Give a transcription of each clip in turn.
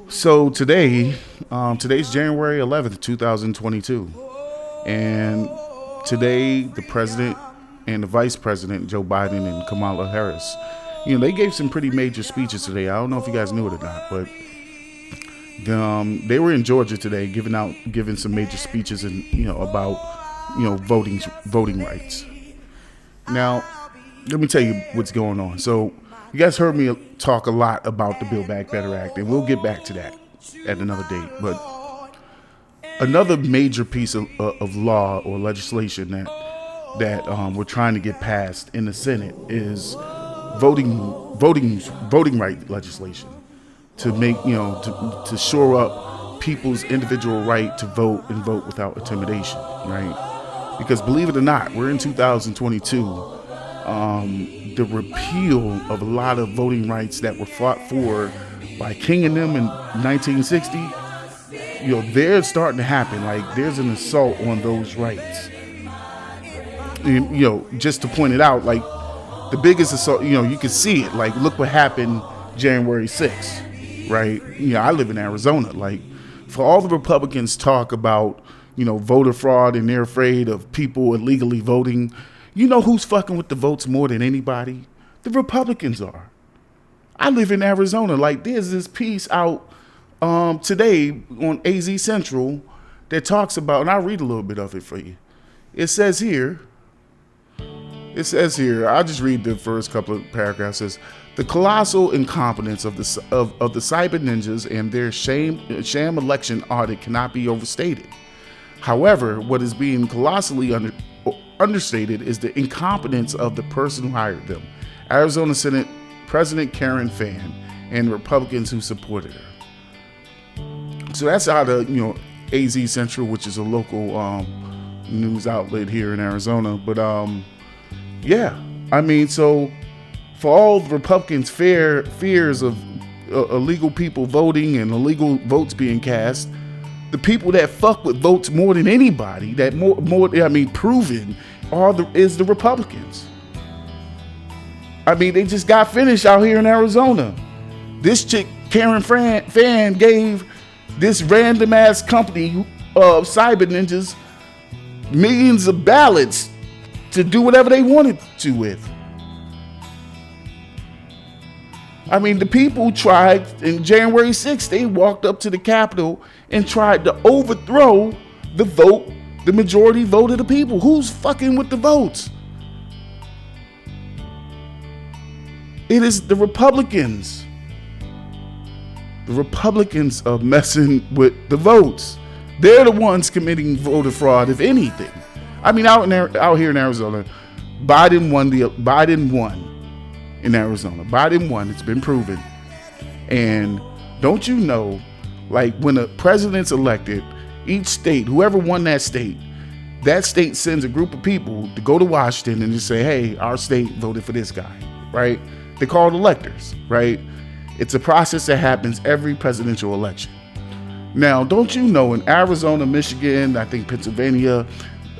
So today's January 11th, 2022. And today, the president and the vice president, Joe Biden and Kamala Harris, they gave some pretty major speeches today. I don't know if you guys knew it or not, but they were in Georgia today giving some major speeches and, about, voting rights. Now, let me tell you what's going on. So, you guys heard me talk a lot about the Build Back Better Act, and we'll get back to that at another date. But another major piece of law or legislation that we're trying to get passed in the Senate is voting right legislation to make to shore up people's individual right to vote and vote without intimidation, right? Because believe it or not, we're in 2022. The repeal of a lot of voting rights that were fought for by King and them in 1960, they're starting to happen. Like, there's an assault on those rights. And, just to point it out, like, the biggest assault, you can see it. Like, look what happened January 6th, right? I live in Arizona. Like, for all the Republicans talk about, voter fraud and they're afraid of people illegally voting, who's fucking with the votes more than anybody? The Republicans are. I live in Arizona. Like, there's this piece out today on AZ Central that talks about, and I'll read a little bit of it for you. It says here, I'll just read the first couple of paragraphs. It says, the colossal incompetence of the cyber ninjas and their sham election audit cannot be overstated. However, what is being colossally understated is the incompetence of the person who hired them, Arizona Senate President Karen Fann, and Republicans who supported her. So that's out of AZ Central, which is a local news outlet here in Arizona. But so for all the Republicans' fears of illegal people voting and illegal votes being cast, the people that fuck with votes more than anybody, that proven, is the Republicans. They just got finished out here in Arizona. This chick, Karen Fann, gave this random ass company of cyber ninjas millions of ballots to do whatever they wanted to with. The people tried in January 6th, they walked up to the Capitol and tried to overthrow the majority vote of the people. Who's fucking with the votes? It is the Republicans. The Republicans are messing with the votes. They're the ones committing voter fraud, if anything. Out here in Arizona, Biden won in Arizona. Biden won. It's been proven. And don't you know, like, when a president's elected, each state, whoever won that state sends a group of people to go to Washington and just say, hey, our state voted for this guy, right? They're called electors, right? It's a process that happens every presidential election. Now, don't you know, in Arizona, Michigan, I think Pennsylvania,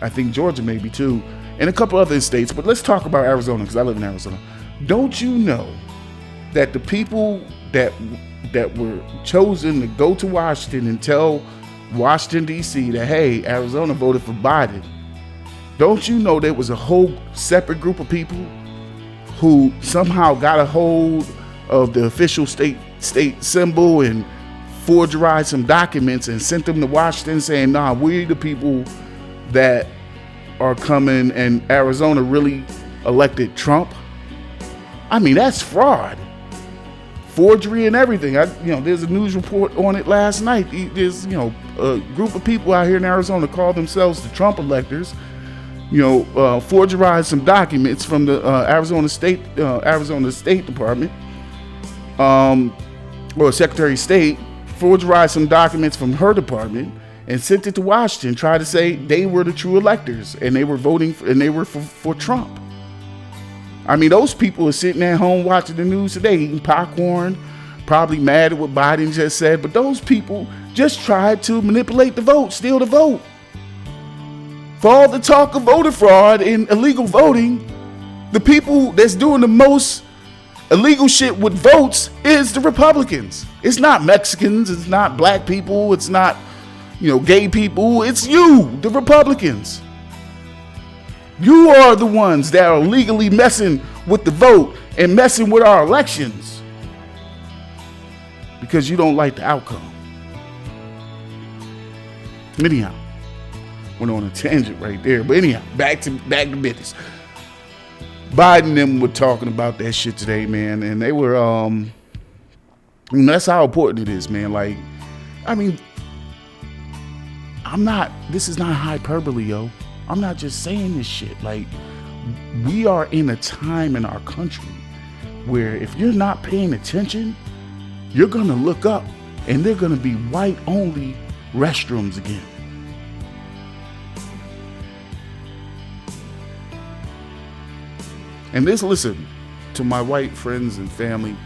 I think Georgia maybe too, and a couple other states, but let's talk about Arizona because I live in Arizona. Don't you know that the people that were chosen to go to Washington and tell Washington, D.C. that, hey, Arizona voted for Biden, don't you know there was a whole separate group of people who somehow got a hold of the official state symbol and forgerized some documents and sent them to Washington saying, nah, we the people that are coming, and Arizona really elected Trump? That's fraud, forgery, and everything. There's a news report on it last night. There's a group of people out here in Arizona call themselves the Trump electors. Forgerized some documents from the Arizona State Department, or Secretary of State, forgerized some documents from her department and sent it to Washington, tried to say they were the true electors and they were voting for, and they were for Trump. Those people are sitting at home watching the news today, eating popcorn, probably mad at what Biden just said, but those people just tried to manipulate the vote, steal the vote. For all the talk of voter fraud and illegal voting, the people that's doing the most illegal shit with votes is the Republicans. It's not Mexicans. It's not black people. It's not, gay people. It's you, the Republicans. You are the ones that are legally messing with the vote and messing with our elections because you don't like the outcome. Anyhow, went on a tangent right there. But anyhow, back to business. Biden and them were talking about that shit today, man, and they were that's how important it is, man. Like, I mean, this is not hyperbole, yo. I'm not just saying this shit. Like, we are in a time in our country where if you're not paying attention, you're gonna look up and they're gonna be white only restrooms again. And listen, to my white friends and family,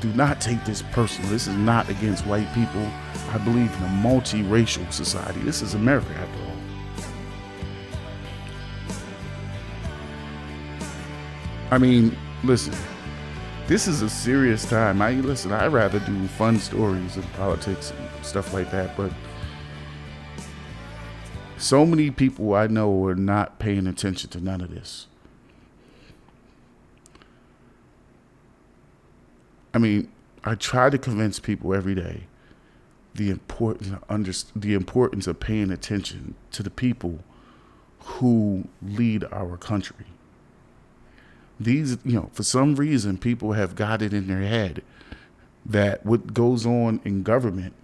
do not take this personal. This is not against white people. I believe in a multiracial society. This is America, after all. I mean, listen, this is a serious time. I'd rather do fun stories and politics and stuff like that, but so many people I know are not paying attention to none of this. I mean, I try to convince people every day the importance of paying attention to the people who lead our country. These, for some reason, people have got it in their head that what goes on in government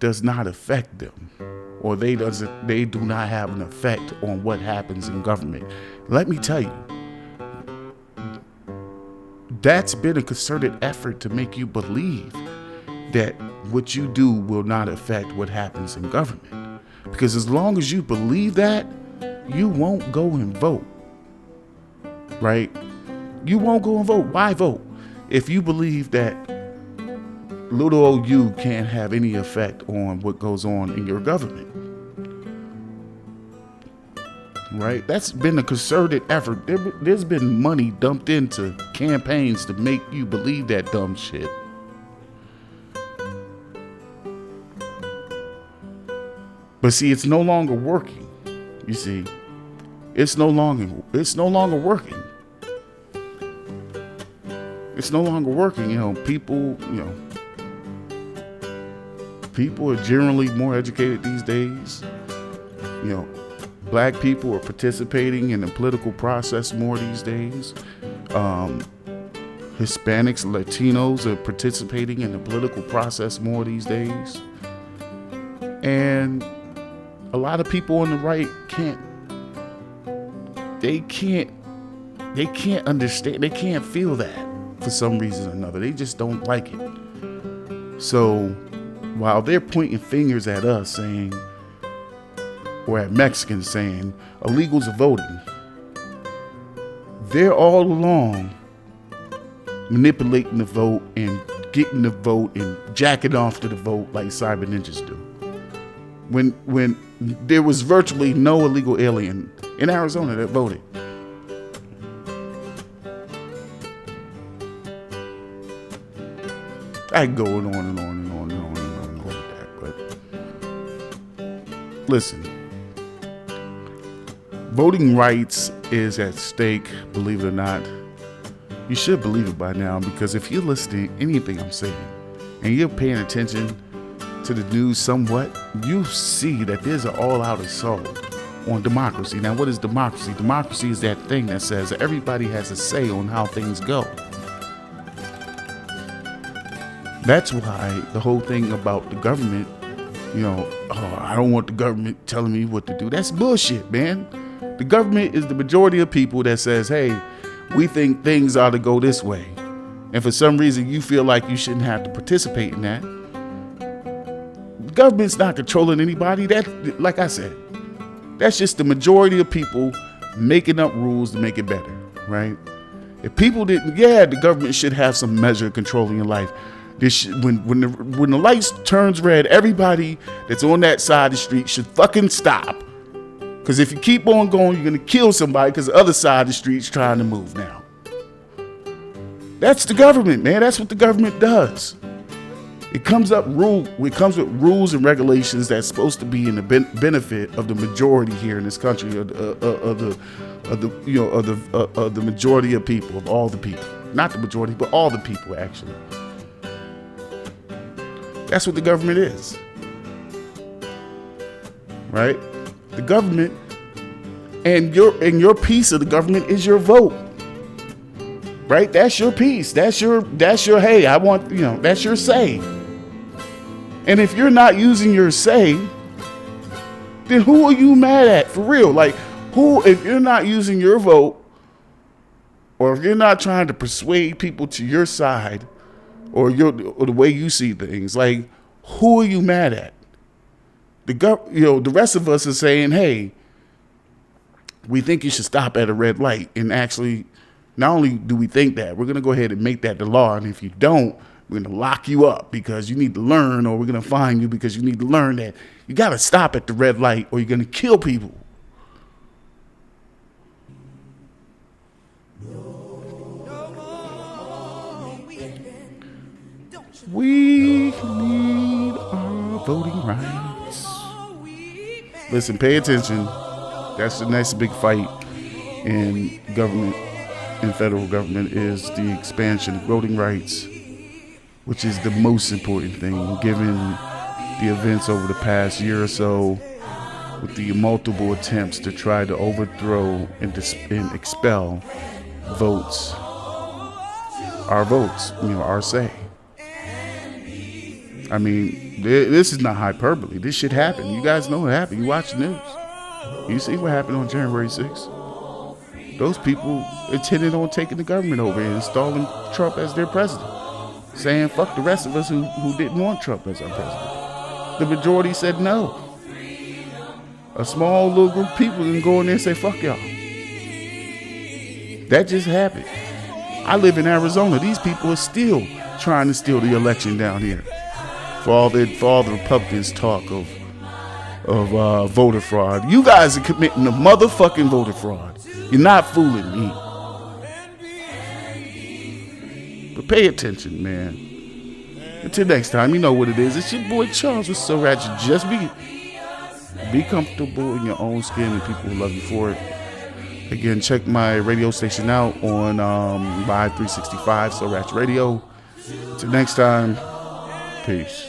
does not affect them, or they do not have an effect on what happens in government. Let me tell you, that's been a concerted effort to make you believe that what you do will not affect what happens in government. Because as long as you believe that, you won't go and vote, right? You won't go and vote. Why vote? If you believe that little old you can't have any effect on what goes on in your government, right? That's been a concerted effort. There's been money dumped into campaigns to make you believe that dumb shit. But see, it's no longer working. You see, it's no longer working. It's no longer working. People are generally more educated these days. Black people are participating in the political process more these days. Hispanics, Latinos are participating in the political process more these days. And a lot of people on the right can't understand, they can't feel that for some reason or another. They just don't like it. So while they're pointing fingers at us saying, or at Mexicans saying, illegals are voting, they're all along manipulating the vote and getting the vote and jacking off to the vote like cyber ninjas do. When there was virtually no illegal alien in Arizona that voted. I can go on and on with that, but listen, voting rights is at stake, believe it or not. You should believe it by now, because if you're listening to anything I'm saying and you're paying attention to the news somewhat, you see that there's an all-out assault on democracy. Now, what is democracy? Democracy is that thing that says everybody has a say on how things go. That's why the whole thing about the government, I don't want the government telling me what to do. That's bullshit, man. The government is the majority of people that says, hey, we think things ought to go this way. And for some reason, you feel like you shouldn't have to participate in that. The government's not controlling anybody. That, like I said, that's just the majority of people making up rules to make it better, right? If people didn't, the government should have some measure of controlling your life. When the lights turns red, everybody that's on that side of the street should fucking stop. Because if you keep on going, you're going to kill somebody because the other side of the street's trying to move now. That's the government, man. That's what the government does. It comes with rules and regulations that's supposed to be in the benefit of the majority here in this country, of the majority of people, of all the people. Not the majority, but all the people, actually. That's what the government is. Right? The government and your piece of the government is your vote. Right? That's your piece. That's your hey, I want, that's your say. And if you're not using your say, then who are you mad at? For real. Like, if you're not using your vote, or if you're not trying to persuade people to your side, or the way you see things, like, who are you mad at? The rest of us are saying, hey, we think you should stop at a red light. And actually, not only do we think that, we're going to go ahead and make that the law. And if you don't, we're going to lock you up because you need to learn, or we're going to fine you because you need to learn that you got to stop at the red light or you're going to kill people. We need our voting rights. Listen, pay attention. That's the next big fight in government, in federal government, is the expansion of voting rights, which is the most important thing, given the events over the past year or so, with the multiple attempts to try to overthrow and expel votes, our votes, our say. I mean, this is not hyperbole. This shit happened. You guys know what happened. You watch the news. You see what happened on January 6th. Those people intended on taking the government over and installing Trump as their president, saying fuck the rest of us who didn't want Trump as our president. The majority said no. A small little group of people can go in there and say fuck y'all. That just happened. I live in Arizona. These people are still trying to steal the election down here. For all the Republicans talk of voter fraud. You guys are committing a motherfucking voter fraud. You're not fooling me. But pay attention, man. Until next time, you know what it is. It's your boy Charles with SoRatch. Just be comfortable in your own skin, and people will love you for it. Again, check my radio station out on Live 365 SoRatch Radio. Until next time, peace.